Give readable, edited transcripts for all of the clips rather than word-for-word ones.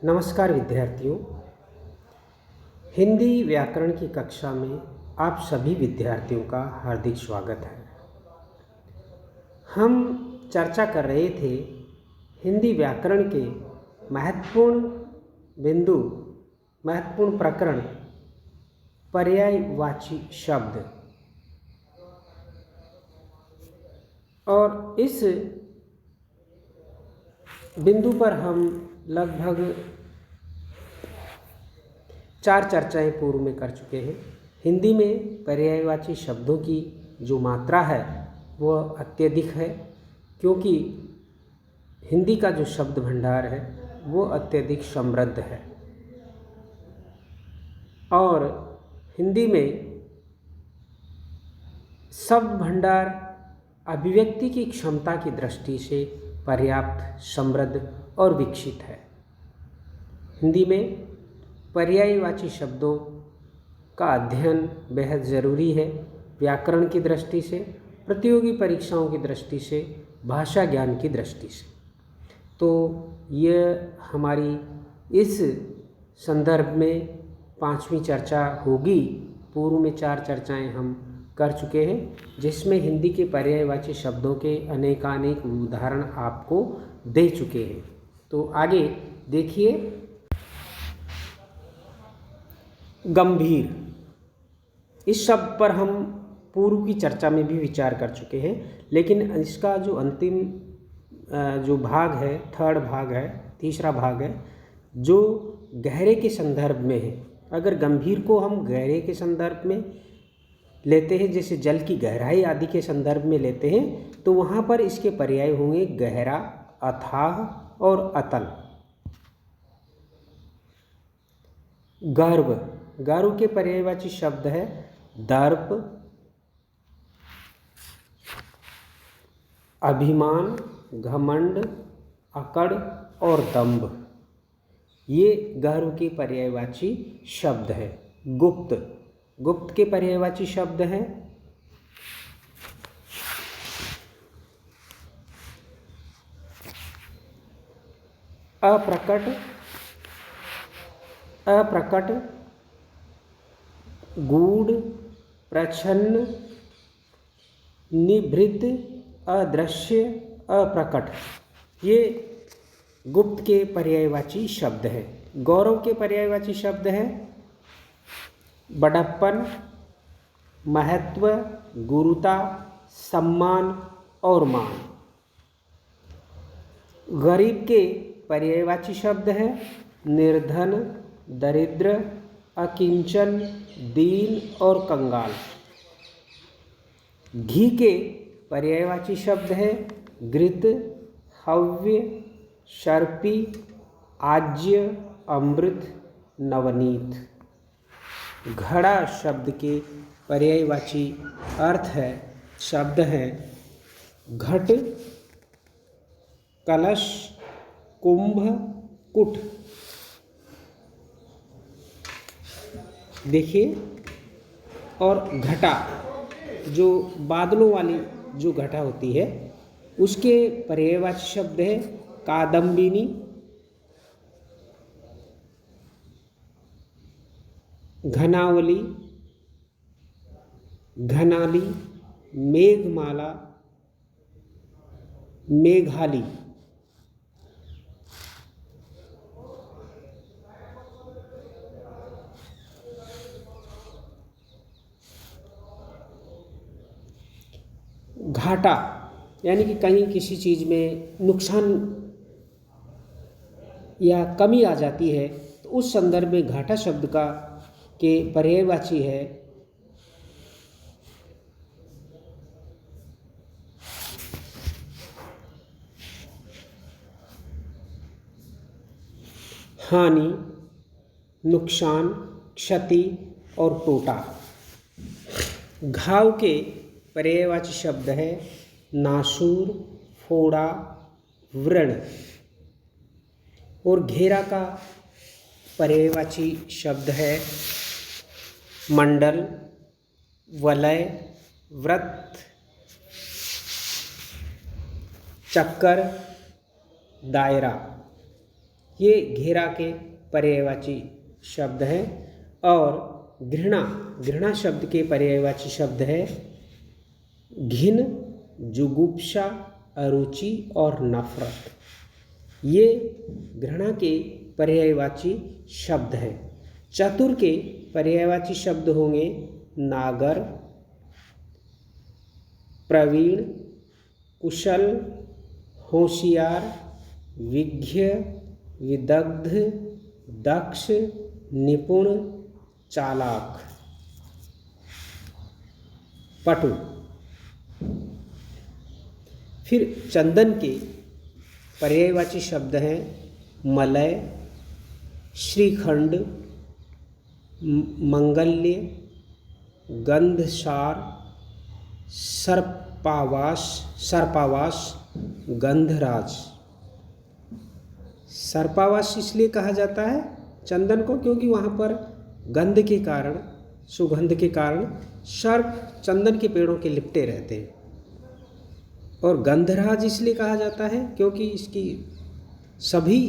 नमस्कार विद्यार्थियों। हिंदी व्याकरण की कक्षा में आप सभी विद्यार्थियों का हार्दिक स्वागत है। हम चर्चा कर रहे थे हिंदी व्याकरण के महत्वपूर्ण बिंदु, महत्वपूर्ण प्रकरण पर्यायवाची शब्द, और इस बिंदु पर हम लगभग 4 चर्चाएं पूर्व में कर चुके हैं। हिंदी में पर्यायवाची शब्दों की जो मात्रा है वह अत्यधिक है, क्योंकि हिंदी का जो शब्द भंडार है वो अत्यधिक समृद्ध है और हिंदी में शब्द भंडार अभिव्यक्ति की क्षमता की दृष्टि से पर्याप्त, समृद्ध और विकसित है। हिंदी में पर्यायवाची शब्दों का अध्ययन बेहद ज़रूरी है, व्याकरण की दृष्टि से, प्रतियोगी परीक्षाओं की दृष्टि से, भाषा ज्ञान की दृष्टि से। तो यह हमारी इस संदर्भ में 5वीं चर्चा होगी। पूर्व में 4 चर्चाएं हम कर चुके हैं, जिसमें हिंदी के पर्यायवाची शब्दों के अनेकानेक उदाहरण आपको दे चुके हैं। तो आगे देखिए, गंभीर, इस शब्द पर हम पूर्व की चर्चा में भी विचार कर चुके हैं, लेकिन इसका जो अंतिम जो भाग है, थर्ड भाग है, तीसरा भाग है, जो गहरे के संदर्भ में है। अगर गंभीर को हम गहरे के संदर्भ में लेते हैं, जैसे जल की गहराई आदि के संदर्भ में लेते हैं, तो वहाँ पर इसके पर्याय होंगे गहरा, अथाह और अतल। गर्व, गर्व के पर्यायवाची शब्द है दर्प, अभिमान, घमंड, अकड़ और दंभ। ये गर्व के पर्यायवाची शब्द है। गुप्त, गुप्त के पर्यायवाची शब्द हैं अप्रकट, अप्रकट, गूढ़, प्रच्छन्न, निभृत, अदृश्य, अप्रकट। ये गुप्त के पर्यायवाची शब्द हैं। गौरव के पर्यायवाची शब्द हैं बड़प्पन, महत्व, गुरुता, सम्मान और मान। गरीब के पर्यायवाची शब्द हैं निर्धन, दरिद्र, अकिंचन, दीन और कंगाल। घी के पर्यायवाची शब्द हैं घृत, हव्य, सर्पी, आज्य, अमृत, नवनीत। घड़ा शब्द के पर्यायवाची अर्थ है, शब्द है घट, कलश, कुंभ, कुट। देखिए, और घटा, जो बादलों वाली जो घटा होती है, उसके पर्यायवाची शब्द है कादम्बिनी, घनावली, घनाली, मेघमाला, मेघाली। घाटा यानी कि कहीं किसी चीज़ में नुकसान या कमी आ जाती है, तो उस संदर्भ में घाटा शब्द का के पर्यायवाची है हानि, नुकसान, क्षति और टोटा। घाव के पर्यायवाची शब्द है नासूर, फोड़ा, व्रण। और घेरा का पर्यायवाची शब्द है मंडल, वलय, वृत्त, चक्कर, दायरा। ये घेरा के पर्यायवाची शब्द है। और घृणा शब्द के पर्यायवाची शब्द है घिन, जुगुप्सा, अरुचि और नफरत। ये घृणा के पर्यायवाची शब्द हैं। चतुर के पर्यायवाची शब्द होंगे नागर, प्रवीण, कुशल, होशियार, विज्ञ, विदग्ध, दक्ष, निपुण, चालाक, पटु। फिर चंदन के पर्यायवाची शब्द हैं मलय, श्रीखंड, मंगल्य, गंधसार, सर्पावास, गंधराज। सर्पावास इसलिए कहा जाता है चंदन को क्योंकि वहाँ पर गंध के कारण, सुगंध के कारण सर्प चंदन के पेड़ों के लिपटे रहते हैं। और गंधराज इसलिए कहा जाता है क्योंकि इसकी सभी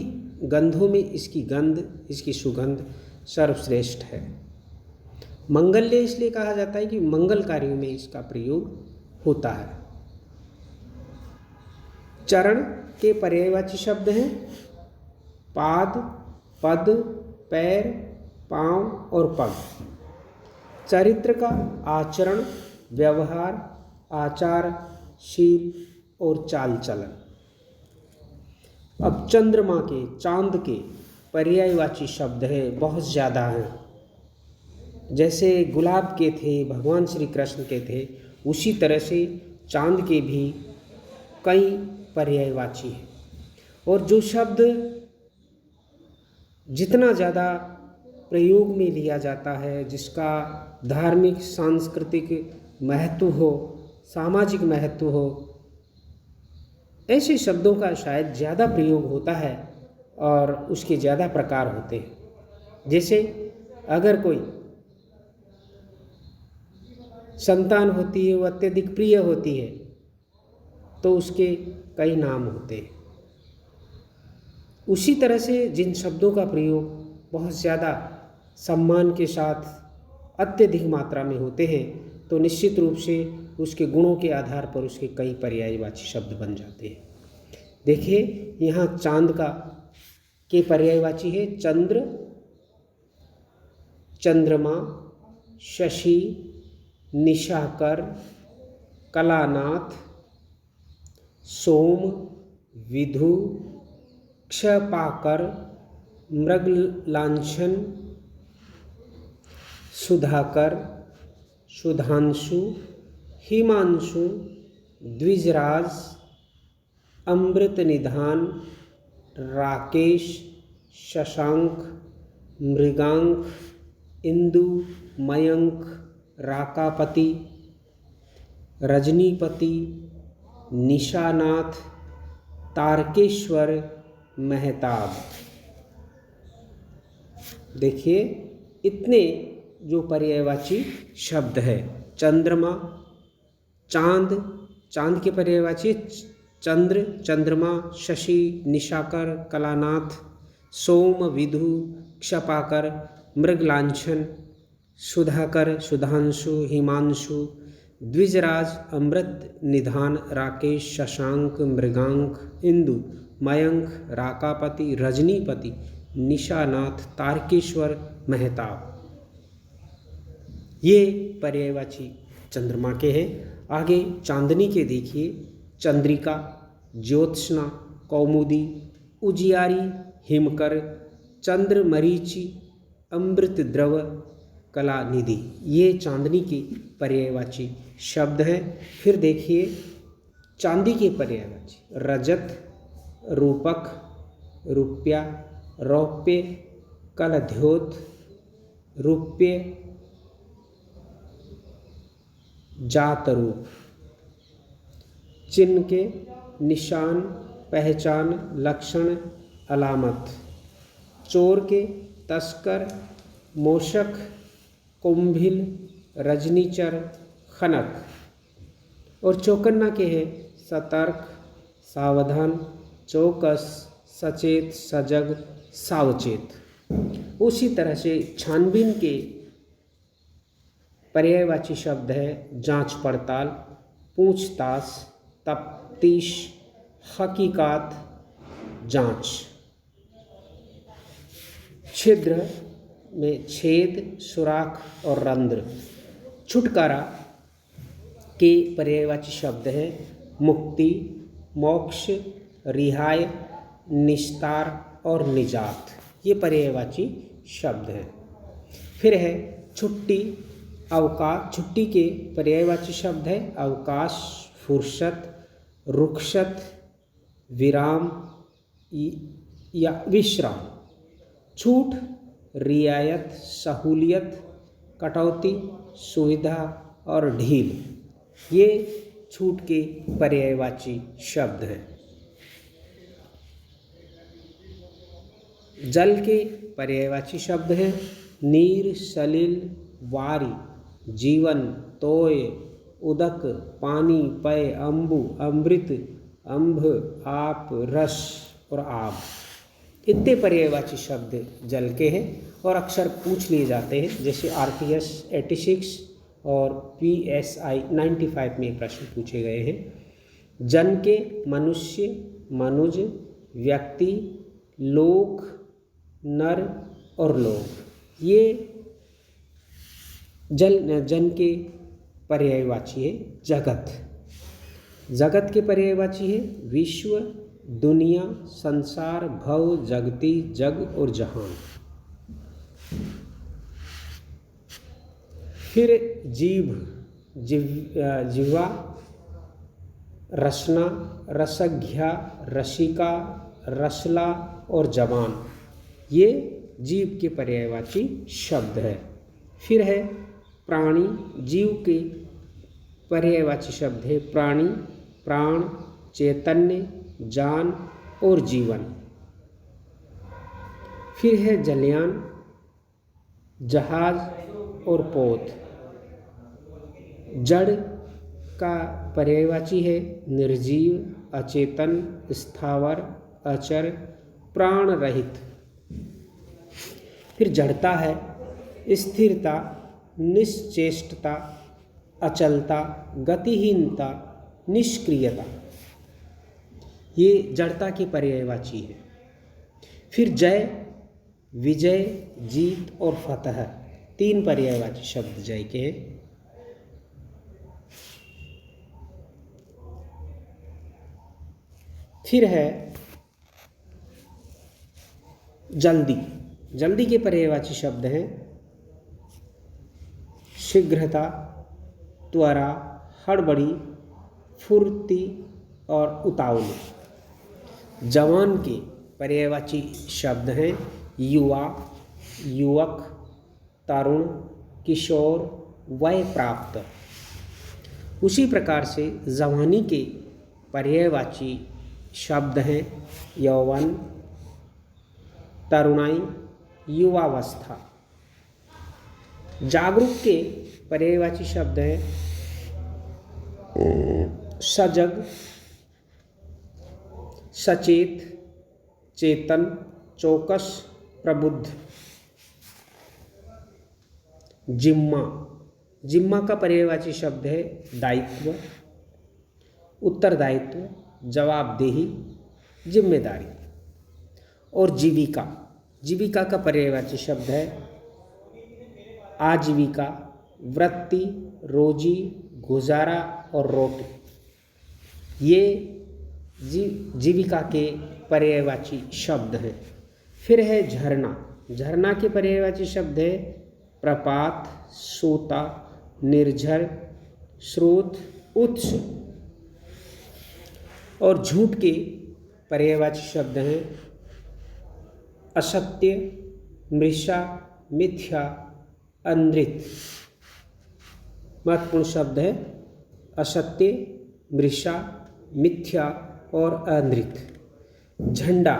गंधों में इसकी गंध, इसकी सुगंध सर्वश्रेष्ठ है। मंगल्य इसलिए कहा जाता है कि मंगल कार्यों में इसका प्रयोग होता है। चरण के पर्यायवाची शब्द हैं पाद, पद, पैर, पांव और पग। चरित्र का आचरण, व्यवहार, आचार, शील और चाल चलन। अब चंद्रमा के, चांद के पर्यायवाची शब्द है बहुत ज़्यादा हैं। जैसे गुलाब के थे, भगवान श्री कृष्ण के थे, उसी तरह से चांद के भी कई पर्यायवाची हैं। और जो शब्द जितना ज़्यादा प्रयोग में लिया जाता है, जिसका धार्मिक, सांस्कृतिक महत्व हो, सामाजिक महत्व हो, ऐसे शब्दों का शायद ज़्यादा प्रयोग होता है और उसके ज़्यादा प्रकार होते हैं। जैसे अगर कोई संतान होती है, वो अत्यधिक प्रिय होती है, तो उसके कई नाम होते हैं। उसी तरह से जिन शब्दों का प्रयोग बहुत ज़्यादा सम्मान के साथ अत्यधिक मात्रा में होते हैं, तो निश्चित रूप से उसके गुणों के आधार पर उसके कई पर्यायवाची शब्द बन जाते हैं। देखिए यहाँ चांद के पर्यायवाची है चंद्र, चंद्रमा, शशि, निशाकर, कलानाथ, सोम, विधु, क्षपाकर, मृगलांछन, सुधाकर, सुधांशु, हिमांशु, द्विजराज, अमृत निधान, राकेश, शशांक, मृगांक, इंदु, मयंक, राकापति, रजनीपति, निशानाथ, तारकेश्वर, मेहताब। देखिए इतने जो पर्यायवाची शब्द है। चंद्रमा, चांद के पर्यायवाची चंद्र, चंद्रमा, शशि, निशाकर, कलानाथ, सोम, विधु, क्षपाकर, मृगलांछन, सुधाकर, सुधांशु, हिमांशु, द्विजराज, अमृत निधान, राकेश, शशांक, मृगांक, इंदु, मयंक, राकापति, रजनीपति, निशानाथ, तारकेश्वर, मेहताब। ये पर्यायवाची चंद्रमा के हैं। आगे चांदनी के देखिए चंद्रिका, ज्योत्सना, कौमुदी, उजियारी, हिमकर, चंद्र मरीचि, अमृत द्रव, कलानिधि। ये चांदनी के पर्यायवाची शब्द हैं। फिर देखिए चांदी के पर्यायवाची रजत, रूपक, रुपया, रौप्य, कलध्योत, रुप्य, जातरूप। चिन्ह के निशान, पहचान, लक्षण, अलामत। चोर के तस्कर, मोशक, कुंभिल, रजनीचर, खनक। और चौकन्ना के हैं सतर्क, सावधान, चौकस, सचेत, सजग, सावचेत। उसी तरह से छानबीन के पर्यायवाची शब्द है जांच पड़ताल, पूछताछ, तफ्तीश, हकीकात, जांच। छिद्र में छेद, सुराख और रंध्र। छुटकारा के पर्यायवाची शब्द है मुक्ति, मोक्ष, रिहाई, निस्तार और निजात। ये पर्यायवाची शब्द हैं। फिर है छुट्टी, अवकाश। छुट्टी के पर्यायवाची शब्द है अवकाश, फुर्सत, रुखसत, विराम या विश्राम। छूट, रियायत, सहूलियत, कटौती, सुविधा और ढील। ये छूट के पर्यायवाची शब्द हैं। जल के पर्यायवाची शब्द हैं नीर, सलिल, वारी, जीवन, तोय, उदक, पानी, पय, अम्बु, अमृत, अम्भ, आप, रस और आब। इतने पर्यायवाची शब्द जल के हैं और अक्सर पूछ लिए जाते हैं, जैसे RTS 86 और PSI 95 में प्रश्न पूछे गए हैं। जन के मनुष्य, मनुज, व्यक्ति, लोक, नर और लोग। ये जन के पर्यायवाची है जगत। जगत के पर्यायवाची है विश्व, दुनिया, संसार, भव, जगती, जग और जहान। फिर जीव, जिह्वा, रसना, रसज्ञा, रसिका, रसला और जवान। ये जीव के पर्यायवाची शब्द है। फिर है प्राणी। जीव के पर्यायवाची शब्द है प्राणी, प्राण, चैतन्य, जान और जीवन। फिर है जलयान, जहाज और पोत। जड़ का पर्यायवाची है निर्जीव, अचेतन, स्थावर, अचर, प्राण रहित। फिर जड़ता है स्थिरता, निश्चेष्टता, अचलता, गतिहीनता, निष्क्रियता। ये जड़ता की पर्यायवाची है। फिर जय, विजय, जीत और फतह। 3 पर्यायवाची शब्द जय के हैं। फिर है जल्दी। जल्दी के पर्यायवाची शब्द हैं शीघ्रता, त्वरा, हड़बड़ी, फुर्ती और उतावली। जवान के पर्यायवाची शब्द हैं युवा, युवक, तरुण, किशोर, वय प्राप्त। उसी प्रकार से जवानी के पर्यायवाची शब्द हैं यौवन, तरुणाई, युवावस्था। जागरूक के पर्यायवाची शब्द हैं सजग, सचेत, चेतन, चौकस, प्रबुद्ध। जिम्मा। जिम्मा का पर्यायवाची शब्द है दायित्व, उत्तरदायित्व, जवाबदेही, जिम्मेदारी। और जीविका। जीविका का पर्यायवाची शब्द है आजीविका, वृत्ति, रोजी, गुजारा और रोटी। ये जीविका के पर्यायवाची शब्द हैं। फिर है झरना। झरना के पर्यायवाची शब्द है प्रपात, सोता, निर्झर, स्रोत, उत्स। और झूठ के पर्यायवाची शब्द हैं असत्य, मृषा, मिथ्या, अंधृत। महत्वपूर्ण शब्द है असत्य, मृषा, मिथ्या और अंधृत। झंडा।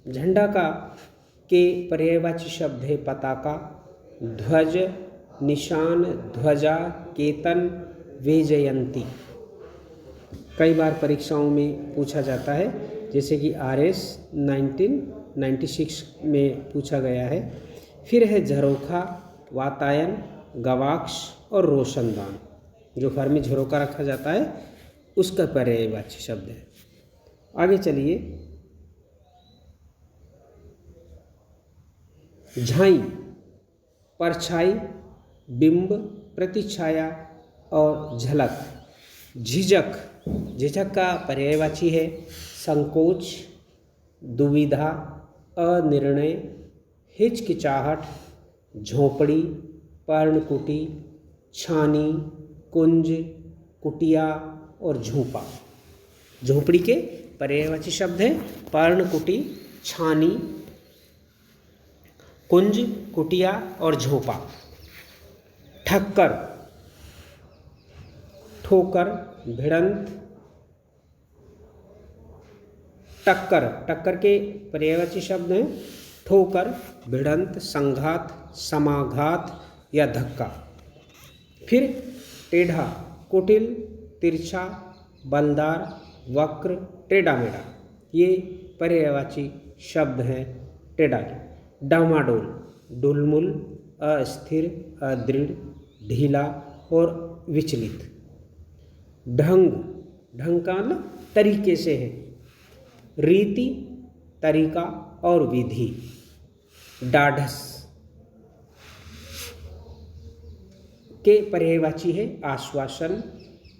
झंडा का के पर्यायवाची शब्द है पताका, ध्वज, निशान, ध्वजा, केतन, वैजयंती। कई बार परीक्षाओं में पूछा जाता है, जैसे कि RS 96 में पूछा गया है। फिर है झरोखा, वातायन, गवाक्ष और रोशनदान। जो घर में झरोखा रखा जाता है उसका पर्यायवाची शब्द है। आगे चलिए, झाई, परछाई, बिंब, प्रतिछाया और झलक। झिझक, झिझक का पर्यायवाची है संकोच, दुविधा, अनिर्णय, हिचकिचाहट, झोंपड़ी, पर्णकुटी, छानी, कुंज, कुटिया और झोंपा। झोंपड़ी के पर्यायवाची शब्द हैं पर्णकुटी, छानी, कुंज, कुटिया और झोंपा। ठक्कर, ठोकर, भिड़ंत, टक्कर। टक्कर के पर्यायवाची शब्द हैं ठोकर, भिड़ंत, संघात, समाघात या धक्का। फिर टेढ़ा, कुटिल, तिरछा, बलदार, वक्र, टेढ़ा मेढ़ा। ये पर्यायवाची शब्द हैं टेढ़ा के। डामाडोल, डुलमुल, अस्थिर, अदृढ़, ढीला और विचलित। ढंग, ढंग का मतलब तरीके से है। रीति, तरीका और विधि। डाढ़स के पर्यायवाची है आश्वासन,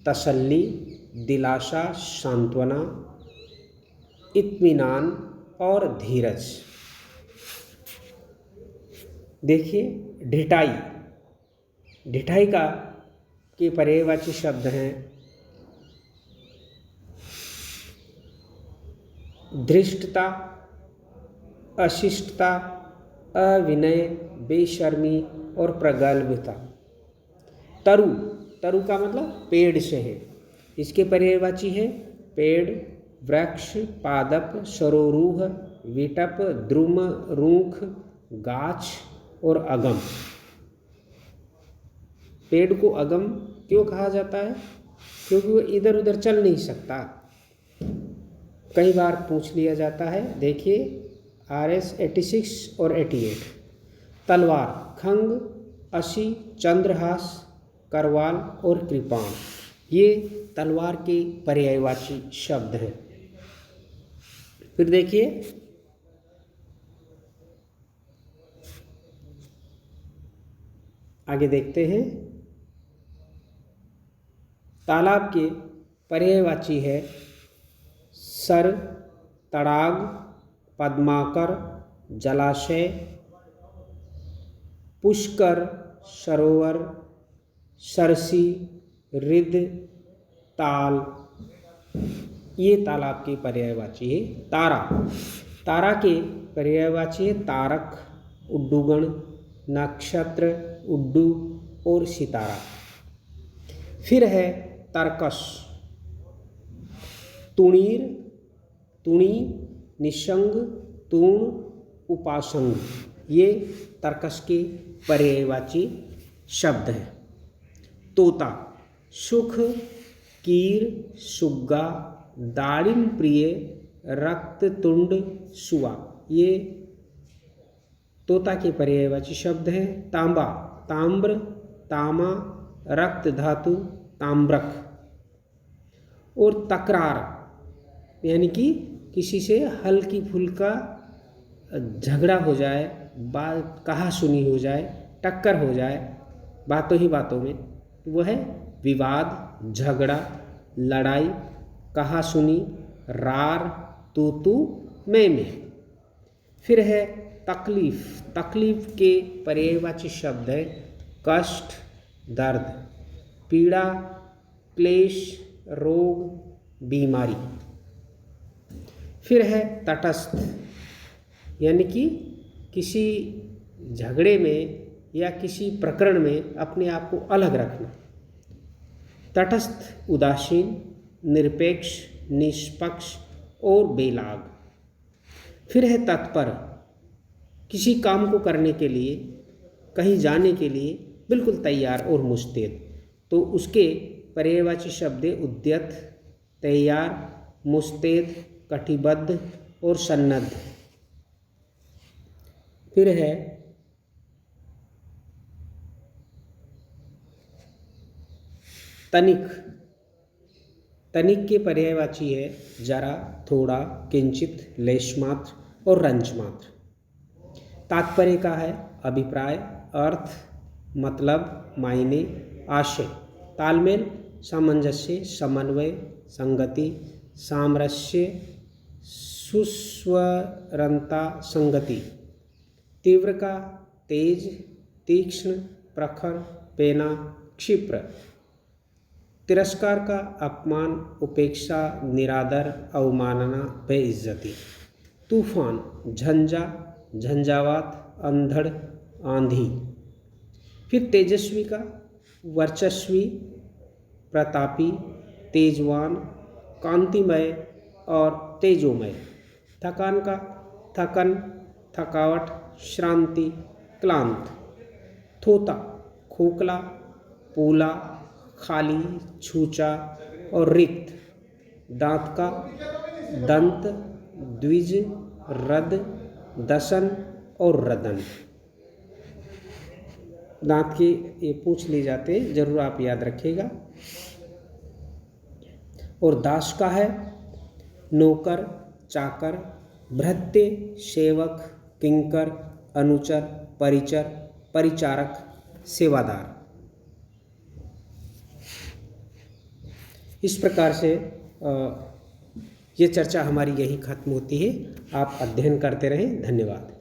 तसल्ली, दिलासा, सांत्वना, इत्मीनान और धीरज। देखिए, ढिठाई, ढिठाई का के पर्यायवाची शब्द हैं धृष्टता, अशिष्टता, अविनय, बेशर्मी और प्रगल्भता। तरु, तरु का मतलब पेड़ से है। इसके पर्यायवाची है पेड़, वृक्ष, पादप, सरोरुह, विटप, द्रुम, रूख, गाछ और अगम। पेड़ को अगम क्यों कहा जाता है? क्योंकि वो इधर उधर चल नहीं सकता। कई बार पूछ लिया जाता है। देखिए RS 86 और 88। तलवार, खंग, असी, चंद्रहास, करवाल और कृपाण। ये तलवार के पर्यायवाची शब्द हैं। फिर देखिए, आगे देखते हैं। तालाब के पर्यायवाची है सर, तड़ाग, पद्माकर, जलाशय, पुष्कर, सरोवर, सरसी, रिद, ताल। ये तालाब के पर्यायवाची है। तारा, तारा के पर्यायवाची है तारक, उड्डूगण, नक्षत्र, उड्डू और सितारा। फिर है तरकस, तुणीर, तुणी, निशंग, तूण, उपासंग। ये तरकस के पर्यायवाची शब्द हैं। तोता, सुख, कीर, सुग्गा, दाड़िम प्रिय, रक्ततुंड, सुआ। ये तोता के पर्यायवाची शब्द हैं। तांबा, ताम्र, तामा, रक्त धातु, ताम्रक। और तकरार, यानी कि किसी से हल्की फुल्का झगड़ा हो जाए, बात कहा सुनी हो जाए, टक्कर हो जाए बातों ही बातों में, वह है विवाद, झगड़ा, लड़ाई, कहा सुनी, रार, तू तू मैं में। फिर है तकलीफ, तकलीफ के पर्यायवाची शब्द है कष्ट, दर्द, पीड़ा, क्लेश, रोग, बीमारी। फिर है तटस्थ, यानी कि किसी झगड़े में या किसी प्रकरण में अपने आप को अलग रखना। तटस्थ उदासीन, निरपेक्ष, निष्पक्ष और बेलाग। फिर है तत्पर, किसी काम को करने के लिए, कहीं जाने के लिए बिल्कुल तैयार और मुस्तैद। तो उसके पर्यायवाची शब्द उद्यत, तैयार, मुस्तैद, कटिबद्ध और सन्नद्ध। फिर है तनिक। तनिक के पर्यायवाची है जरा, थोड़ा, किंचित, लेश मात्र और रंज मात्र। तात्पर्य का है अभिप्राय, अर्थ, मतलब, मायने, आशय। तालमेल, सामंजस्य, समन्वय, संगति, सामरस्य, सुस्वरंता, संगति। तीव्र का तेज, तीक्ष्ण, प्रखर, पेना, क्षिप्र। तिरस्कार का अपमान, उपेक्षा, निरादर, अवमानना, बेइज्जती। तूफान, झंझा, झंझावात, अंधड़, आंधी। फिर तेजस्वी का वर्चस्वी, प्रतापी, तेजवान, कांतिमय और तेजोमय। थकान का थकन, थकावट, श्रांति, क्लांत। थोता, खोखला, पोला, खाली, छूचा और रिक्त। दांत का दंत, द्विज, रद, दसन और रदन। दांत के ये पूछ लिए जाते हैं, जरूर आप याद रखिएगा। और दास का है नौकर, चाकर, भृत्य, सेवक, किंकर, अनुचर, परिचर, परिचारक, सेवादार। इस प्रकार से ये चर्चा हमारी यही खत्म होती है। आप अध्ययन करते रहें। धन्यवाद।